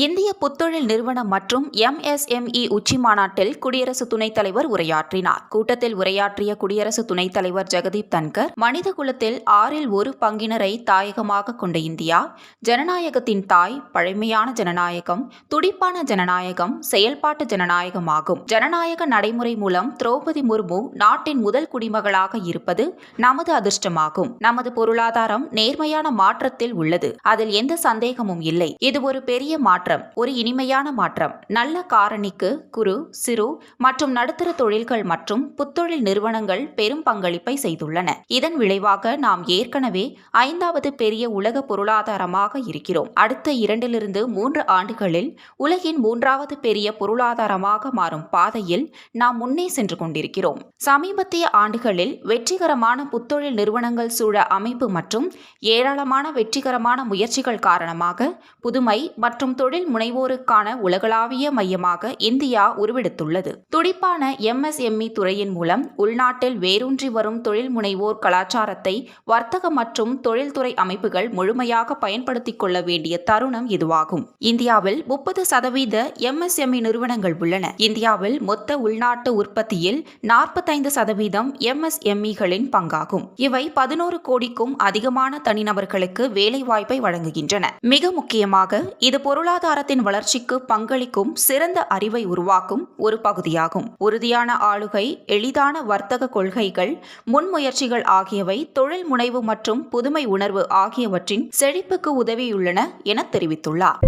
இந்திய புத்தொழில் நிறுவனம் மற்றும் MSME உச்சிமாநாட்டில் குடியரசு துணைத் தலைவர் உரையாற்றினார். கூட்டத்தில் உரையாற்றிய குடியரசு துணைத் தலைவர் ஜெகதீப் தன்கர், மனித குலத்தில் 6இல் 1 பங்கினரை தாயகமாக கொண்ட இந்தியா, ஜனநாயகத்தின் தாய், பழமையான ஜனநாயகம், துடிப்பான ஜனநாயகம், செயல்பாட்டு ஜனநாயகமாகும். ஜனநாயக நடைமுறை மூலம் திரௌபதி முர்மு நாட்டின் முதல் குடிமகளாக இருப்பது நமது அதிர்ஷ்டமாகும். நமது பொருளாதாரம் நேர்மையான மாற்றத்தில் உள்ளது. அதில் எந்த சந்தேகமும் இல்லை. இது ஒரு பெரிய மாற்றம், ஒரு இனிமையான மாற்றம். நல்ல காரணிக்கு குறு, சிறு மற்றும் நடுத்தர தொழில்கள் மற்றும் புத்தொழில் நிறுவனங்கள் பெரும் பங்களிப்பை செய்துள்ளன. இதன் விளைவாக நாம் ஏற்கனவே 5வது பெரிய உலக பொருளாதாரமாக இருக்கிறோம். அடுத்த 2-3 ஆண்டுகளில் உலகின் 3வது பெரிய பொருளாதாரமாக மாறும் பாதையில் நாம் முன்னே சென்று கொண்டிருக்கிறோம். சமீபத்திய ஆண்டுகளில் வெற்றிகரமான புத்தொழில் நிறுவனங்கள் சூழ அமைப்பு மற்றும் ஏராளமான வெற்றிகரமான முயற்சிகள் காரணமாக புதுமை மற்றும் தொழில் முனைவோருக்கான உலகளாவிய மையமாக இந்தியா உருவெடுத்துள்ளது. துடிப்பான MSME துறையின் மூலம் உள்நாட்டில் வேரூன்றி வரும் தொழில் முனைவோர் கலாச்சாரத்தை வர்த்தக மற்றும் தொழில்துறை அமைப்புகள் முழுமையாக பயன்படுத்திக் கொள்ள வேண்டிய தருணம் இதுவாகும். இந்தியாவில் 30% MSME நிறுவனங்கள் உள்ளன. இந்தியாவில் மொத்த உள்நாட்டு உற்பத்தியில் 45% MSMEகளின் பங்காகும். இவை 11 கோடிக்கும் அதிகமான தனிநபர்களுக்கு வேலைவாய்ப்பை வழங்குகின்றன. மிக முக்கியமாக இது பொருளாதாரத்தின் வளர்ச்சிக்கு பங்களிக்கும் சிறந்த அறிவை உருவாக்கும் ஒரு பகுதியாகும். உறுதியான ஆளுகை, எளிதான வர்த்தக கொள்கைகள், முன்முயற்சிகள் ஆகியவை தொழில் முனைவு மற்றும் புதுமை உணர்வு ஆகியவற்றின் செழிப்புக்கு உதவியுள்ளன என தெரிவித்துள்ளார்.